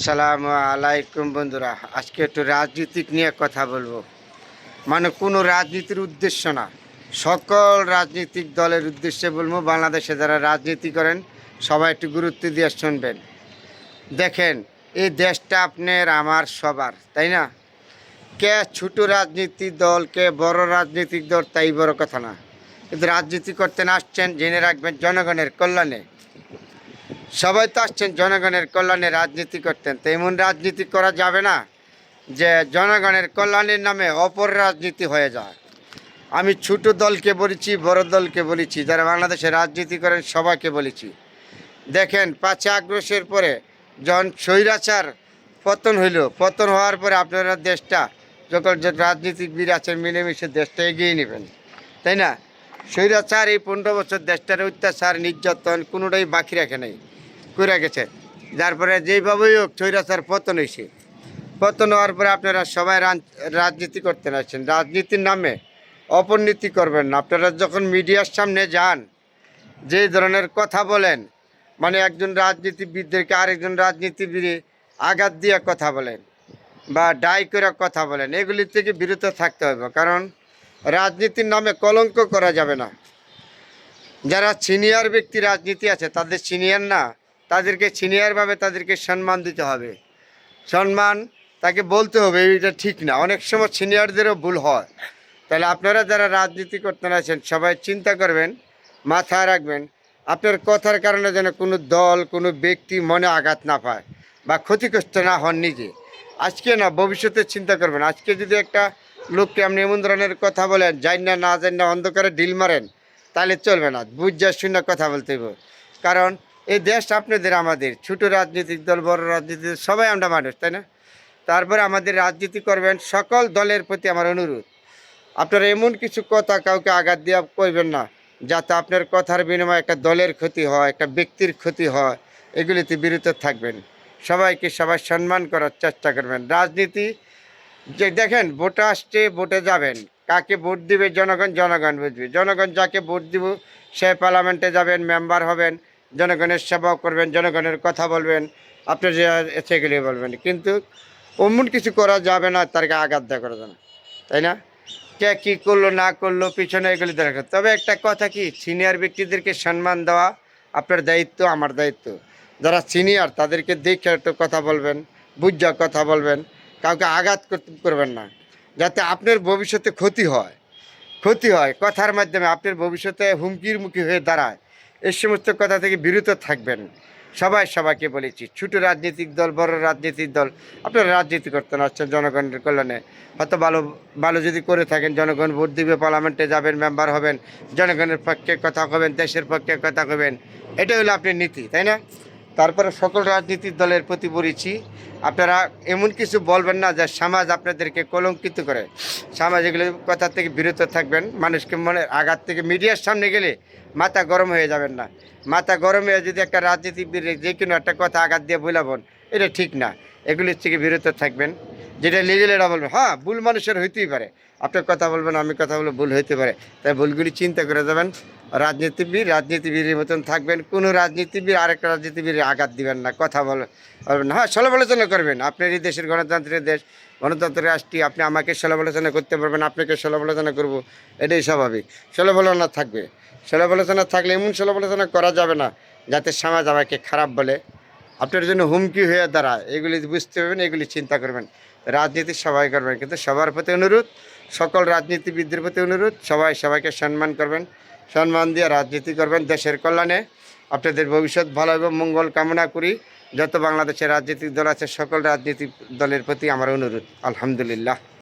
সালামু আলাইকুম বন্ধুরা, আজকে একটু রাজনীতিক নিয়ে কথা বলবো। মানে কোনো রাজনীতির উদ্দেশ্য না, সকল রাজনৈতিক দলের উদ্দেশ্যে বলবো। বাংলাদেশে যারা রাজনীতি করেন সবাই একটু গুরুত্ব দিয়ে শুনবেন। দেখেন, এই দেশটা আপনার আমার সবার, তাই না? কে ছোট রাজনীতিক দল, কে বড় রাজনৈতিক দল, তাই বড় কথা না। কিন্তু রাজনীতি করতে না আসছেন, জেনে রাখবেন জনগণের কল্যাণে। সবাই তো আসছেন জনগণের কল্যাণে রাজনীতি করতেন, তো এমন রাজনীতি করা যাবে না যে জনগণের কল্যাণের নামে অপর রাজনীতি হয়ে যায়। আমি ছোট দলকে বলেছি, বড় দলকে বলেছি, যারা বাংলাদেশে রাজনীতি করেন সবাইকে বলেছি। দেখেন, 5ই আগস্টের পরে যখন স্বৈরাচার পতন হইল, পতন হওয়ার পরে আপনারা দেশটা যখন যে রাজনীতিবিদ আছেন মিলেমিশে দেশটা এগিয়ে নেবেন, তাই না? স্বৈরাচার এই 15 বছর দেশটার অত্যাচার নির্যাতন কোনোটাই বাকি রাখে নাই, করে গেছে। যার পরে যেইভাবেই হোক স্বৈরাচার পতন হয়েছে। পতন হওয়ার পরে আপনারা সবাই রাজনীতি করতে আসছেন। রাজনীতির নামে অপনীতি করবেন না। আপনারা যখন মিডিয়ার সামনে যান, যে ধরনের কথা বলেন, মানে একজন রাজনীতিবিদদেরকে আরেকজন রাজনীতিবিদ আঘাত দিয়ে কথা বলেন বা ডাই করে কথা বলেন, এগুলি থেকে বিরত থাকতে হবে। কারণ রাজনীতির নামে কলঙ্ক করা যাবে না। যারা সিনিয়র ব্যক্তি রাজনীতি আছে তাদের সিনিয়র না, তাদেরকে সিনিয়রভাবে তাদেরকে সম্মান দিতে হবে। সম্মান তাকে বলতে হবে এটা ঠিক না। অনেক সময় সিনিয়রদেরও ভুল হয়। তাহলে আপনারা যারা রাজনীতি করতে আছেন সবাই চিন্তা করবেন, মাথায় রাখবেন, আপনার কথার কারণে যেন কোনো দল, কোনো ব্যক্তি মনে আঘাত না পায় বা ক্ষতিগ্রস্ত না হন নিজে। আজকে না, ভবিষ্যতে চিন্তা করবেন। আজকে যদি একটা লোককে আপনি এমন ধরনের কথা বলেন, জানি না না জানি না অন্ধকারে ডিল মারেন, তাহলে চলবে না। বুঝা শুনে কথা বলতে হবে। কারণ এই দেশ আপনাদের, আমাদের, ছোটো রাজনৈতিক দল, বড় রাজনীতিক দল, সবাই আমরা মানুষ, তাই না? তারপরে আমাদের রাজনীতি করবেন। সকল দলের প্রতি আমার অনুরোধ, আপনারা এমন কিছু কথা কাউকে আঘাত দিয়ে কইবেন না যাতে আপনার কথার বিনিময়ে একটা দলের ক্ষতি হয়, একটা ব্যক্তির ক্ষতি হয়। এগুলিতে বিরত থাকবেন। সবাইকে সবাই সম্মান করার চেষ্টা করবেন। রাজনীতি যে দেখেন, ভোটে আসছে, ভোটে যাবেন, কাকে ভোট দিবে জনগণ, জনগণ বুঝবে। জনগণ যাকে ভোট দিব সে পার্লামেন্টে যাবেন, মেম্বার হবেন, জনগণের সেবা করবেন, জনগণের কথা বলবেন, আপনি যে সেগুলি বলবেন। কিন্তু অমন কিছু করা যাবে না, তারকে আঘাত দেওয়া করা যাবে না, তাই না? কে কী করলো না করলো পিছনে এগুলি দেখা। তবে একটা কথা কি, সিনিয়র ব্যক্তিদেরকে সম্মান দেওয়া আপনার দায়িত্ব, আমার দায়িত্ব। যারা সিনিয়র তাদেরকে দেখে একটু কথা বলবেন, বুঝা কথা বলবেন, কাউকে আঘাত করবেন না, যাতে আপনার ভবিষ্যতে ক্ষতি হয় কথার মাধ্যমে আপনার ভবিষ্যতে হুমকির মুখী হয়ে দাঁড়ায়। এই সমস্ত কথা থেকে বিরত থাকবেন। সবাইকে বলেছি, ছোটো রাজনৈতিক দল, বড় রাজনৈতিক দল, আপনারা রাজনীতি করতে আসছেন জনগণের কল্যাণে। হয়তো ভালো ভালো যদি করে থাকেন, জনগণ ভোট দিবে, পার্লামেন্টে যাবেন, মেম্বার হবেন, জনগণের পক্ষে কথা কবেন, দেশের পক্ষে কথা কবেন, এটা হলো আপনার নীতি, তাই না? তারপরে সকল রাজনীতিক দলের প্রতি বলেছি, আপনারা এমন কিছু বলবেন না যা সমাজ আপনাদেরকে কলঙ্কিত করে। সমাজ এগুলো কথা থেকে বিরত থাকবেন। মানুষকে মনে আঘাত থেকে মিডিয়ার সামনে গেলে মাথা গরম হয়ে যাবেন না। মাথা গরম হয়ে যদি একটা রাজনীতিবিদ যে কোনো একটা কথা আঘাত দিয়ে বলাবেন, এটা ঠিক না। এগুলির থেকে বিরত থাকবেন। যেটা লিগেল এটা বলবেন। হ্যাঁ, ভুল মানুষের হইতেই পারে, আপনার কথা বলবেন, আমি কথা বলবো, ভুল হইতে পারে। তাই ভুলগুলি চিন্তা করে যাবেন। রাজনীতিবিদের মতন থাকবেন। কোনো রাজনীতিবিদ আরেকটা রাজনীতিবিদের আঘাত দিবেন না, কথা বলবেন না। হ্যাঁ, সমালোচনা করবেন। আপনার এই দেশের গণতন্ত্রের দেশ, গণতন্ত্রের রাষ্ট্রী, আপনি আমাকে সমালোচনা করতে পারবেন, আপনাকে সমালোচনা করব, এটাই স্বাভাবিক। সমালোচনা থাকবে। সমালোচনা থাকলে এমন সমালোচনা করা যাবে না যাতে সমাজ আমাকে খারাপ বলে, আপনার জন্য হুমকি হয়ে দাঁড়ায়। এগুলি বুঝতে পারবেন, এগুলি চিন্তা করবেন। রাজনীতি সবাই করবেন, কিন্তু সবার প্রতি অনুরোধ, সকল রাজনীতিবিদদের প্রতি অনুরোধ, সবাইকে সম্মান করবেন, সম্মান দিয়ে রাজনীতি করবেন দেশের কল্যাণে। আপনাদের ভবিষ্যৎ ভালো এবং মঙ্গল কামনা করি। যত বাংলাদেশের রাজনৈতিক দল আছে সকল রাজনৈতিক দলের প্রতি আমার অনুরোধ। আলহামদুলিল্লাহ।